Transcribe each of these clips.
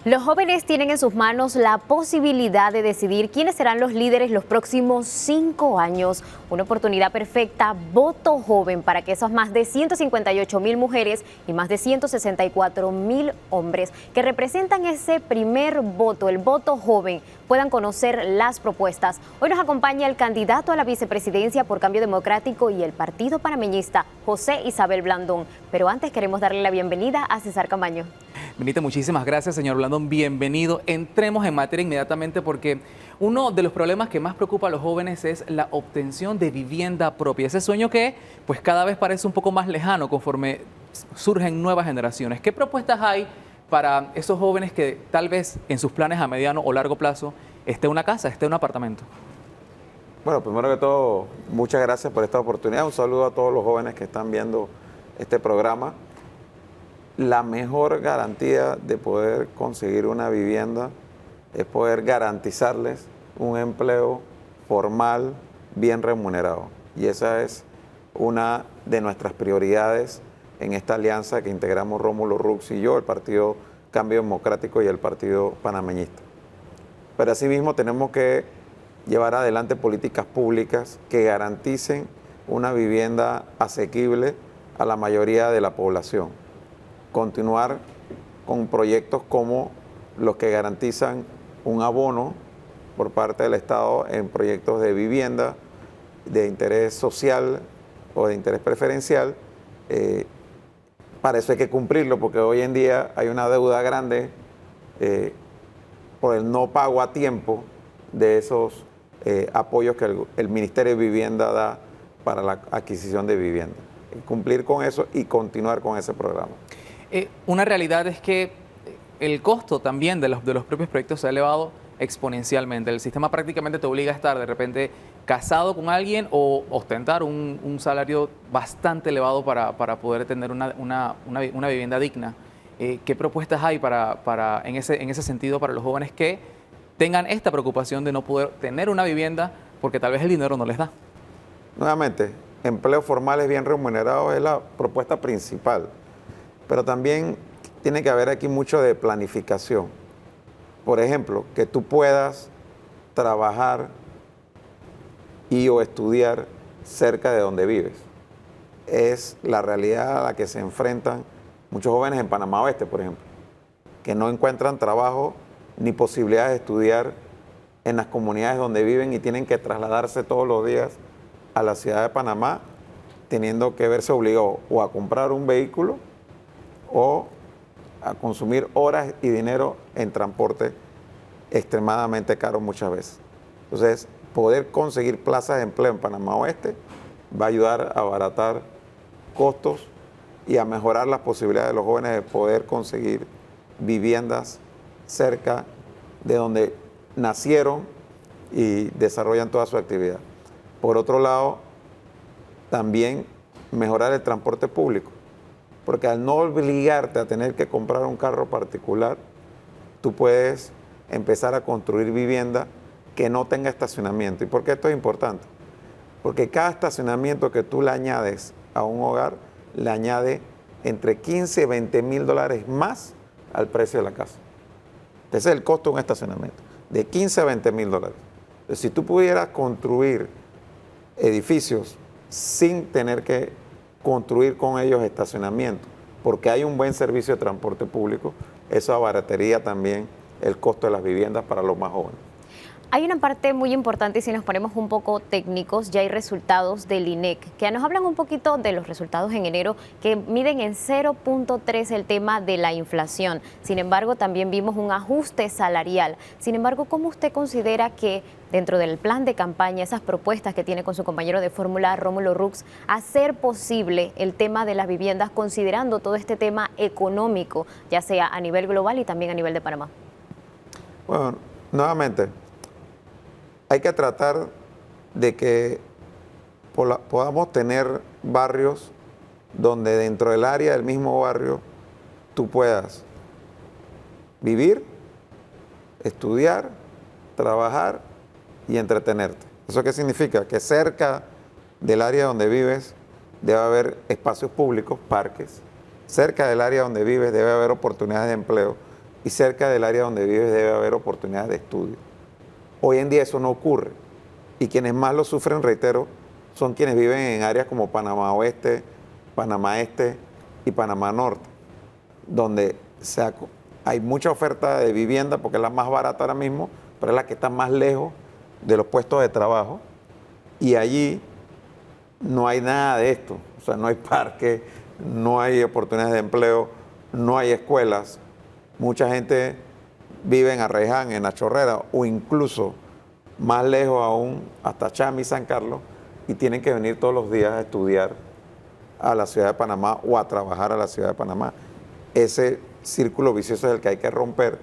Los jóvenes tienen en sus manos la posibilidad de decidir quiénes serán los líderes los próximos 5 años. Una oportunidad perfecta, voto joven, para que esas más de 158.000 mujeres y más de 164.000 hombres que representan ese primer voto, el voto joven, puedan conocer las propuestas. Hoy nos acompaña el candidato a la vicepresidencia por Cambio Democrático y el partido panameñista, José Isabel Blandón. Pero antes queremos darle la bienvenida a César Camaño. Benita, muchísimas gracias, señor Blandón. Bienvenido. Entremos en materia inmediatamente porque uno de los problemas que más preocupa a los jóvenes es la obtención de vivienda propia. Ese sueño que pues cada vez parece un poco más lejano conforme surgen nuevas generaciones. ¿Qué propuestas hay para esos jóvenes que tal vez en sus planes a mediano o largo plazo esté una casa, esté un apartamento? Bueno, primero que todo, muchas gracias por esta oportunidad. Un saludo a todos los jóvenes que están viendo este programa. La mejor garantía de poder conseguir una vivienda es poder garantizarles un empleo formal, bien remunerado. Y esa es una de nuestras prioridades en esta alianza que integramos Rómulo Rux y yo, el Partido Cambio Democrático y el Partido Panameñista. Pero asimismo tenemos que llevar adelante políticas públicas que garanticen una vivienda asequible a la mayoría de la población. Continuar con proyectos como los que garantizan un abono por parte del Estado en proyectos de vivienda de interés social o de interés preferencial. Para eso hay que cumplirlo, porque hoy en día hay una deuda grande por el no pago a tiempo de esos apoyos que el Ministerio de Vivienda da para la adquisición de vivienda. Cumplir con eso y continuar con ese programa. Una realidad es que el costo también de los propios proyectos se ha elevado exponencialmente. El sistema prácticamente te obliga a estar de repente casado con alguien o ostentar un salario bastante elevado para poder tener una vivienda digna. ¿Qué propuestas hay en ese sentido para los jóvenes que tengan esta preocupación de no poder tener una vivienda porque tal vez el dinero no les da? Nuevamente, empleos formales bien remunerados es la propuesta principal. Pero también tiene que haber aquí mucho de planificación. Por ejemplo, que tú puedas trabajar o estudiar cerca de donde vives. Es la realidad a la que se enfrentan muchos jóvenes en Panamá Oeste, por ejemplo, que no encuentran trabajo ni posibilidades de estudiar en las comunidades donde viven y tienen que trasladarse todos los días a la ciudad de Panamá, teniendo que verse obligados o a comprar un vehículo o a consumir horas y dinero en transporte extremadamente caro muchas veces. Entonces, poder conseguir plazas de empleo en Panamá Oeste va a ayudar a abaratar costos y a mejorar las posibilidades de los jóvenes de poder conseguir viviendas cerca de donde nacieron y desarrollan toda su actividad. Por otro lado, también mejorar el transporte público. Porque al no obligarte a tener que comprar un carro particular, tú puedes empezar a construir vivienda que no tenga estacionamiento. ¿Y por qué esto es importante? Porque cada estacionamiento que tú le añades a un hogar, le añade entre 15 y 20 mil dólares más al precio de la casa. Ese es el costo de un estacionamiento, de 15 a 20 mil dólares. Entonces, si tú pudieras construir edificios sin tener que construir con ellos estacionamiento, porque hay un buen servicio de transporte público, eso abarataría también el costo de las viviendas para los más jóvenes. Hay una parte muy importante y si nos ponemos un poco técnicos, ya hay resultados del INEC, que nos hablan un poquito de los resultados en enero, que miden en 0.3 el tema de la inflación. Sin embargo, también vimos un ajuste salarial. Sin embargo, ¿cómo usted considera que dentro del plan de campaña, esas propuestas que tiene con su compañero de fórmula, Rómulo Rux, hacer posible el tema de las viviendas considerando todo este tema económico, ya sea a nivel global y también a nivel de Panamá? Bueno, nuevamente, hay que tratar de que podamos tener barrios donde dentro del área del mismo barrio tú puedas vivir, estudiar, trabajar y entretenerte. ¿Eso qué significa? Que cerca del área donde vives debe haber espacios públicos, parques. Cerca del área donde vives debe haber oportunidades de empleo y cerca del área donde vives debe haber oportunidades de estudio. Hoy en día eso no ocurre y quienes más lo sufren, reitero, son quienes viven en áreas como Panamá Oeste, Panamá Este y Panamá Norte, donde hay mucha oferta de vivienda porque es la más barata ahora mismo, pero es la que está más lejos de los puestos de trabajo y allí no hay nada de esto, o sea, no hay parque, no hay oportunidades de empleo, no hay escuelas. Mucha gente vive en Arreján, en La Chorrera o incluso más lejos aún, hasta Chami, San Carlos, y tienen que venir todos los días a estudiar a la ciudad de Panamá o a trabajar a la ciudad de Panamá. Ese círculo vicioso es el que hay que romper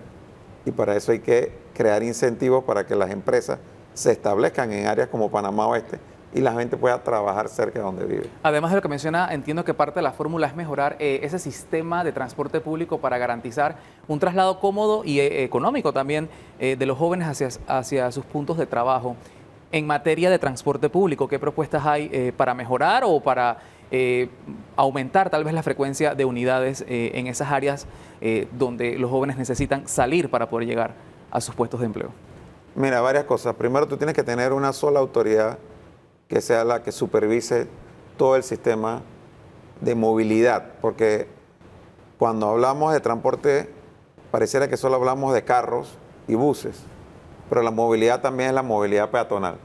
y para eso hay que crear incentivos para que las empresas se establezcan en áreas como Panamá Oeste y la gente pueda trabajar cerca de donde vive. Además de lo que menciona, entiendo que parte de la fórmula es mejorar ese sistema de transporte público para garantizar un traslado cómodo y económico también de los jóvenes hacia sus puntos de trabajo. En materia de transporte público, ¿qué propuestas hay para mejorar o para aumentar tal vez la frecuencia de unidades en esas áreas donde los jóvenes necesitan salir para poder llegar a sus puestos de empleo? Mira, varias cosas. Primero, tú tienes que tener una sola autoridad que sea la que supervise todo el sistema de movilidad, porque cuando hablamos de transporte pareciera que solo hablamos de carros y buses, pero la movilidad también es la movilidad peatonal.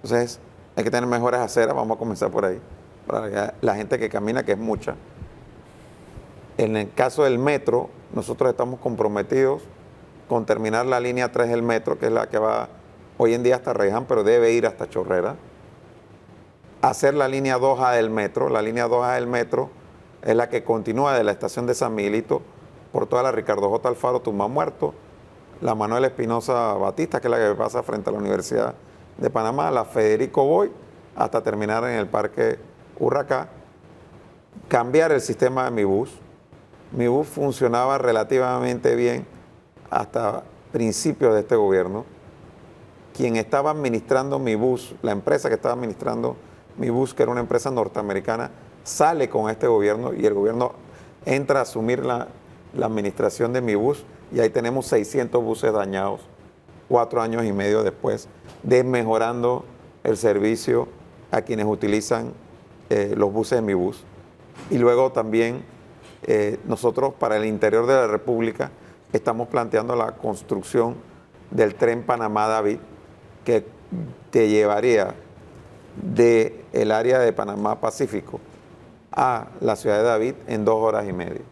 Entonces, hay que tener mejores aceras, vamos a comenzar por ahí, para la gente que camina, que es mucha. En el caso del metro, nosotros estamos comprometidos con terminar la línea 3 del metro, que es la que va hoy en día hasta Arreján, pero debe ir hasta Chorrera. Hacer la línea 2A del metro. La línea 2A del metro es la que continúa de la estación de San Miguelito por toda la Ricardo J. Alfaro, Tumba Muerto, la Manuel Espinosa Batista, que es la que pasa frente a la Universidad de Panamá, la Federico Boy, hasta terminar en el Parque Urracá. Cambiar el sistema de Mi Bus. Mi Bus funcionaba relativamente bien hasta principios de este gobierno. Quien estaba administrando Mi Bus, la empresa que estaba administrando Mi Bus, que era una empresa norteamericana, sale con este gobierno y el gobierno entra a asumir la administración de Mi Bus y ahí tenemos 600 buses dañados 4 años y medio después, desmejorando el servicio a quienes utilizan los buses de Mi Bus. Y luego también nosotros para el interior de la República estamos planteando la construcción del tren Panamá-David, que te llevaría del área de Panamá Pacífico a la ciudad de David en 2 horas y media.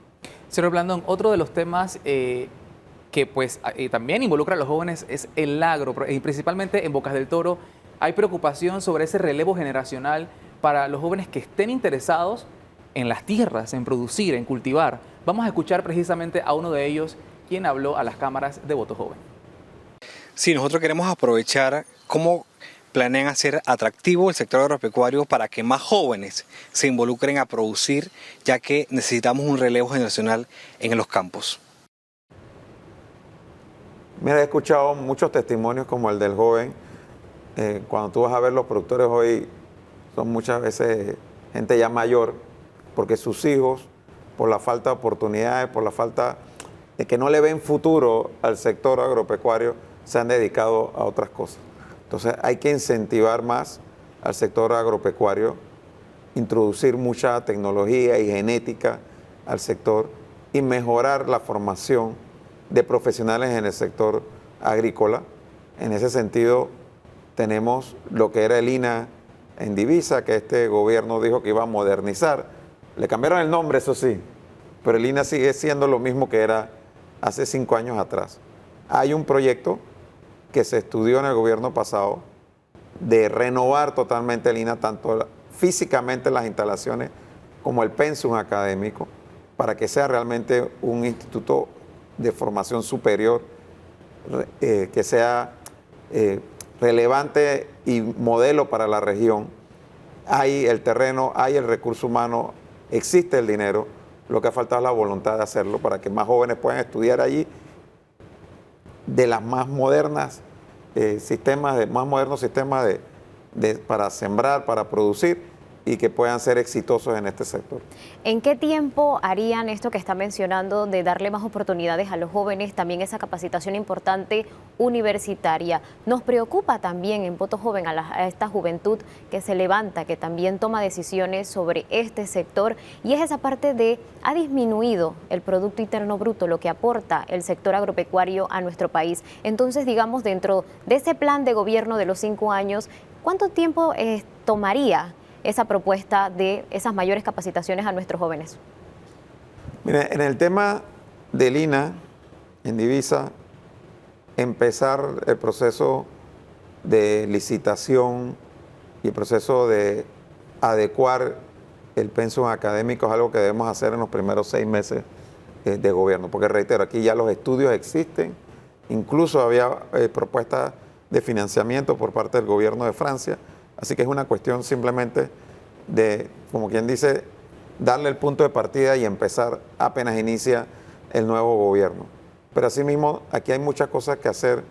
Señor Blandón, otro de los temas que pues también involucra a los jóvenes es el agro, y principalmente en Bocas del Toro hay preocupación sobre ese relevo generacional para los jóvenes que estén interesados en las tierras, en producir, en cultivar. Vamos a escuchar precisamente a uno de ellos, quien habló a las cámaras de Voto Joven. Sí, nosotros queremos aprovechar cómo planean hacer atractivo el sector agropecuario para que más jóvenes se involucren a producir, ya que necesitamos un relevo generacional en los campos. Mira, he escuchado muchos testimonios como el del joven. Cuando tú vas a ver los productores hoy, son muchas veces gente ya mayor, porque sus hijos, por la falta de oportunidades, por la falta de que no le ven futuro al sector agropecuario, se han dedicado a otras cosas. Entonces hay que incentivar más al sector agropecuario, introducir mucha tecnología y genética al sector y mejorar la formación de profesionales en el sector agrícola. En ese sentido, tenemos lo que era el INA en divisa, que este gobierno dijo que iba a modernizar. Le cambiaron el nombre, eso sí, pero el INA sigue siendo lo mismo que era hace 5 años atrás. Hay un proyecto que se estudió en el gobierno pasado de renovar totalmente el INA, tanto físicamente las instalaciones como el pensum académico, para que sea realmente un instituto de formación superior, que sea relevante y modelo para la región. Hay el terreno, hay el recurso humano, existe el dinero, lo que ha faltado es la voluntad de hacerlo para que más jóvenes puedan estudiar allí de las más modernas modernos sistemas para sembrar, para producir y que puedan ser exitosos en este sector. ¿En qué tiempo harían esto que está mencionando de darle más oportunidades a los jóvenes, también esa capacitación importante universitaria? Nos preocupa también en Voto Joven a esta juventud que se levanta, que también toma decisiones sobre este sector, y es esa parte de ha disminuido el Producto Interno Bruto, lo que aporta el sector agropecuario a nuestro país. Entonces, digamos, dentro de ese plan de gobierno de los 5 años, ¿cuánto tiempo tomaría esa propuesta de esas mayores capacitaciones a nuestros jóvenes? Mire, en el tema del INA, en divisa, empezar el proceso de licitación y el proceso de adecuar el pensum académico es algo que debemos hacer en los primeros 6 meses de gobierno, porque reitero, aquí ya los estudios existen, incluso había propuestas de financiamiento por parte del gobierno de Francia. Así que es una cuestión simplemente de, como quien dice, darle el punto de partida y empezar apenas inicia el nuevo gobierno. Pero asimismo, aquí hay muchas cosas que hacer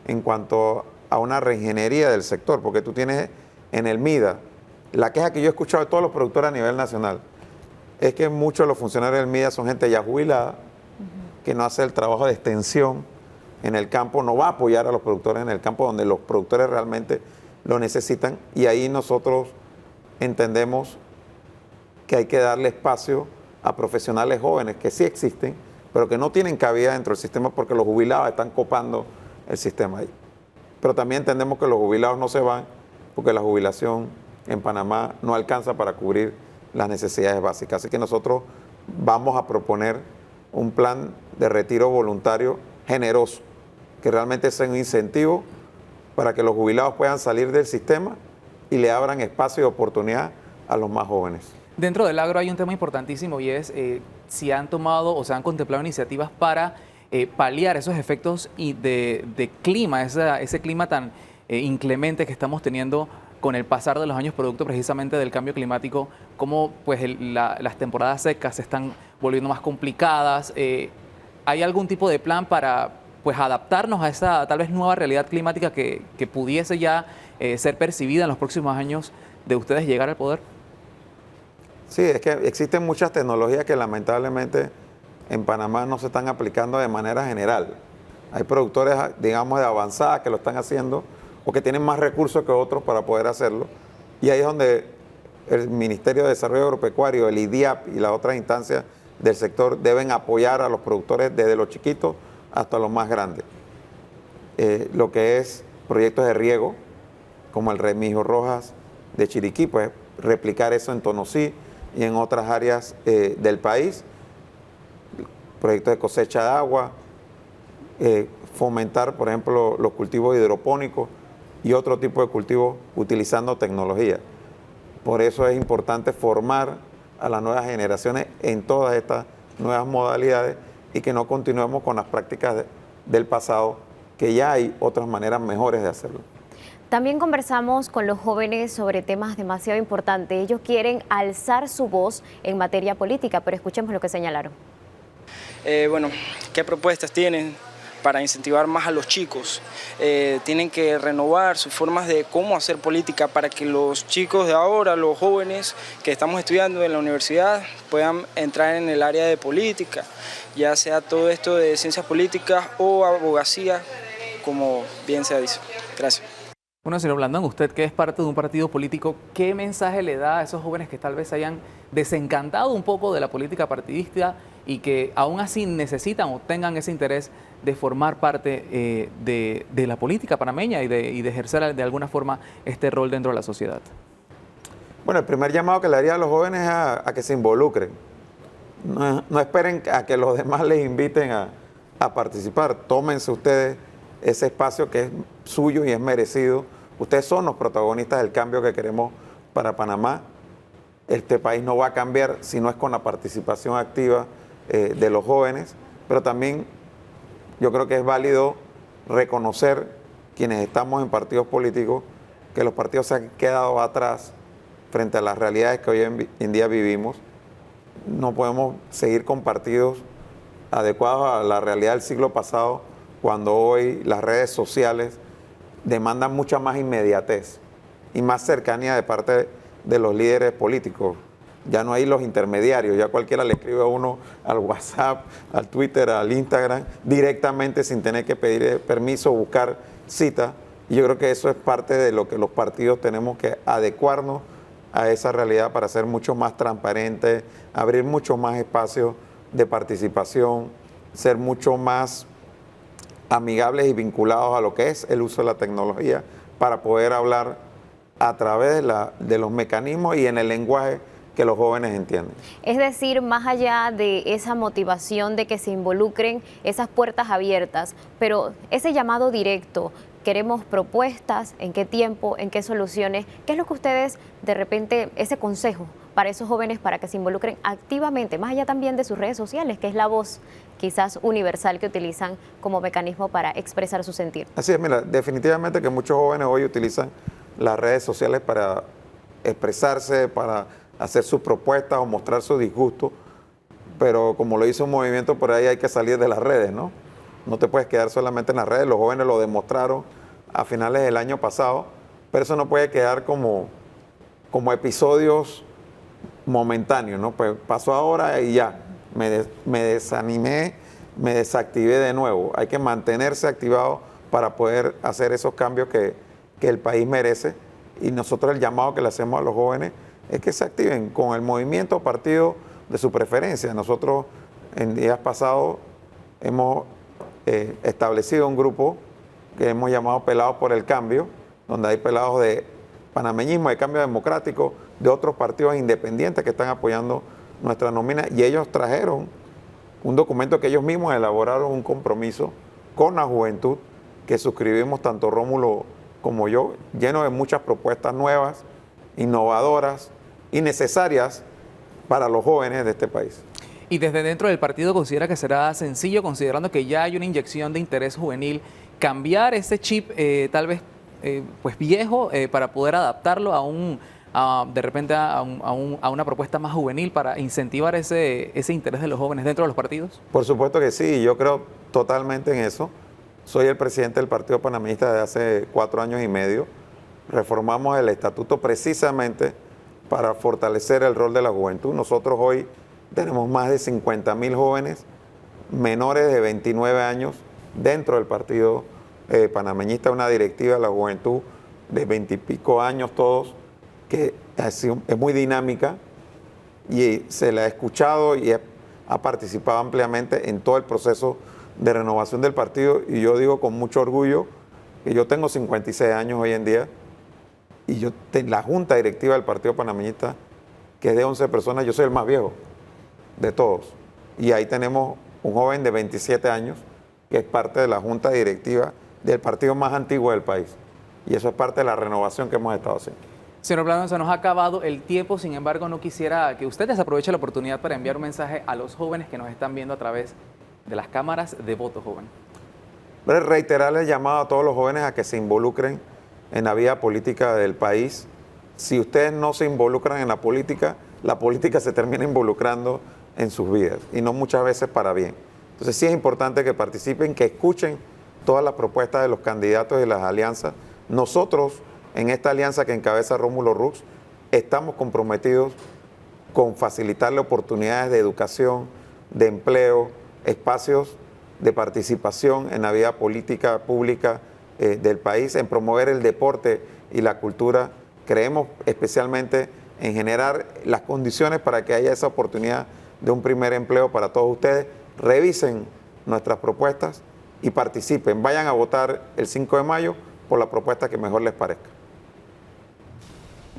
en cuanto a una reingeniería del sector, porque tú tienes en el MIDA, la queja que yo he escuchado de todos los productores a nivel nacional, es que muchos de los funcionarios del MIDA son gente ya jubilada, que no hace el trabajo de extensión en el campo, no va a apoyar a los productores en el campo donde los productores realmente lo necesitan, y ahí nosotros entendemos que hay que darle espacio a profesionales jóvenes que sí existen, pero que no tienen cabida dentro del sistema porque los jubilados están copando el sistema ahí. Pero también entendemos que los jubilados no se van porque la jubilación en Panamá no alcanza para cubrir las necesidades básicas. Así que nosotros vamos a proponer un plan de retiro voluntario generoso, que realmente sea un incentivo para que los jubilados puedan salir del sistema y le abran espacio y oportunidad a los más jóvenes. Dentro del agro hay un tema importantísimo y es si han tomado o se han contemplado iniciativas para paliar esos efectos de clima, ese clima tan inclemente que estamos teniendo con el pasar de los años producto precisamente del cambio climático, cómo pues, las temporadas secas se están volviendo más complicadas. ¿Hay algún tipo de plan para pues adaptarnos a esa tal vez nueva realidad climática que pudiese ya ser percibida en los próximos años de ustedes llegar al poder? Sí, es que existen muchas tecnologías que lamentablemente en Panamá no se están aplicando de manera general. Hay productores, digamos, de avanzada que lo están haciendo o que tienen más recursos que otros para poder hacerlo. Y ahí es donde el Ministerio de Desarrollo Agropecuario, el IDIAP y las otras instancias del sector deben apoyar a los productores desde los chiquitos hasta los más grandes. Lo que es proyectos de riego, como el Remigio Rojas de Chiriquí, pues replicar eso en Tonosí y en otras áreas del país. Proyectos de cosecha de agua, fomentar, por ejemplo, los cultivos hidropónicos y otro tipo de cultivos utilizando tecnología. Por eso es importante formar a las nuevas generaciones en todas estas nuevas modalidades y que no continuemos con las prácticas del pasado, que ya hay otras maneras mejores de hacerlo. También conversamos con los jóvenes sobre temas demasiado importantes. Ellos quieren alzar su voz en materia política, pero escuchemos lo que señalaron. Bueno, ¿qué propuestas tienen para incentivar más a los chicos? Tienen que renovar sus formas de cómo hacer política para que los chicos de ahora, los jóvenes que estamos estudiando en la universidad, puedan entrar en el área de política, ya sea todo esto de ciencias políticas o abogacía, como bien se dice. Gracias. Bueno, señor Blandón, usted que es parte de un partido político, ¿qué mensaje le da a esos jóvenes que tal vez hayan desencantado un poco de la política partidista y que aún así necesitan o tengan ese interés de formar parte de la política panameña y de ejercer de alguna forma este rol dentro de la sociedad? Bueno, el primer llamado que le haría a los jóvenes es a que se involucren. No esperen a que los demás les inviten a participar. Tómense ustedes ese espacio que es suyo y es merecido. Ustedes son los protagonistas del cambio que queremos para Panamá. Este país no va a cambiar si no es con la participación activa de los jóvenes, pero también yo creo que es válido reconocer quienes estamos en partidos políticos que los partidos se han quedado atrás frente a las realidades que hoy en día vivimos. No podemos seguir con partidos adecuados a la realidad del siglo pasado cuando hoy las redes sociales demandan mucha más inmediatez y más cercanía de parte de los líderes políticos. Ya no hay los intermediarios, ya cualquiera le escribe a uno al WhatsApp, al Twitter, al Instagram, directamente sin tener que pedir permiso o buscar cita. Y yo creo que eso es parte de lo que los partidos tenemos que adecuarnos a esa realidad para ser mucho más transparentes, abrir mucho más espacios de participación, ser mucho más amigables y vinculados a lo que es el uso de la tecnología para poder hablar a través de los mecanismos y en el lenguaje que los jóvenes entienden. Es decir, más allá de esa motivación de que se involucren, esas puertas abiertas, pero ese llamado directo, queremos propuestas, en qué tiempo, en qué soluciones, ¿qué es lo que ustedes de repente, ese consejo para esos jóvenes para que se involucren activamente, más allá también de sus redes sociales, que es la voz quizás universal que utilizan como mecanismo para expresar su sentir? Así es, mira, definitivamente que muchos jóvenes hoy utilizan las redes sociales para expresarse, para hacer sus propuestas o mostrar su disgusto, pero como lo hizo un movimiento por ahí, hay que salir de las redes, ¿no? No te puedes quedar solamente en las redes, los jóvenes lo demostraron a finales del año pasado, pero eso no puede quedar como episodios momentáneos, ¿no? Pues pasó ahora y ya, me desanimé, me desactivé de nuevo. Hay que mantenerse activado para poder hacer esos cambios que el país merece, y nosotros el llamado que le hacemos a los jóvenes es que se activen con el movimiento o partido de su preferencia. Nosotros en días pasados hemos establecido un grupo que hemos llamado Pelados por el Cambio, donde hay pelados de panameñismo, de Cambio Democrático, de otros partidos independientes que están apoyando nuestra nómina, y ellos trajeron un documento que ellos mismos elaboraron, un compromiso con la juventud que suscribimos tanto Rómulo como yo, lleno de muchas propuestas nuevas, innovadoras y necesarias para los jóvenes de este país. Y desde dentro del partido considera que será sencillo, considerando que ya hay una inyección de interés juvenil, cambiar ese chip tal vez pues viejo para poder adaptarlo de repente a una propuesta más juvenil para incentivar ese interés de los jóvenes dentro de los partidos? Por supuesto que sí, yo creo totalmente en eso. Soy el presidente del Partido Panameñista desde hace 4 años y medio. Reformamos el estatuto precisamente para fortalecer el rol de la juventud. Nosotros hoy tenemos más de 50.000 jóvenes menores de 29 años dentro del Partido Panameñista, una directiva de la juventud de 20 y pico años todos, que es muy dinámica y se la ha escuchado y ha participado ampliamente en todo el proceso de renovación del partido. Y yo digo con mucho orgullo que yo tengo 56 años hoy en día, y la junta directiva del Partido Panameñista, que es de 11 personas, yo soy el más viejo de todos. Y ahí tenemos un joven de 27 años que es parte de la junta directiva del partido más antiguo del país. Y eso es parte de la renovación que hemos estado haciendo. Señor Blandón, se nos ha acabado el tiempo, sin embargo no quisiera que usted desaproveche la oportunidad para enviar un mensaje a los jóvenes que nos están viendo a través de las cámaras de Voto Joven. Reiterarle el llamado a todos los jóvenes a que se involucren en la vida política del país. Si ustedes no se involucran en la política se termina involucrando en sus vidas, y no muchas veces para bien. Entonces sí es importante que participen, que escuchen todas las propuestas de los candidatos y las alianzas. Nosotros, en esta alianza que encabeza Rómulo Rux, estamos comprometidos con facilitarle oportunidades de educación, de empleo, espacios de participación en la vida política pública del país, en promover el deporte y la cultura. Creemos especialmente en generar las condiciones para que haya esa oportunidad de un primer empleo para todos ustedes. Revisen nuestras propuestas y participen. Vayan a votar el 5 de mayo por la propuesta que mejor les parezca.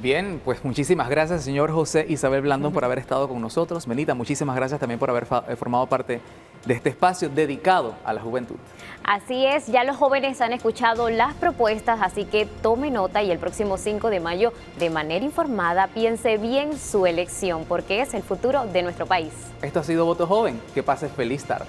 Bien, pues muchísimas gracias, señor José Isabel Blandón, por haber estado con nosotros. Melita, muchísimas gracias también por haber formado parte de este espacio dedicado a la juventud. Así es, ya los jóvenes han escuchado las propuestas, así que tome nota y el próximo 5 de mayo, de manera informada, piense bien su elección, porque es el futuro de nuestro país. Esto ha sido Voto Joven. Que pases feliz tarde.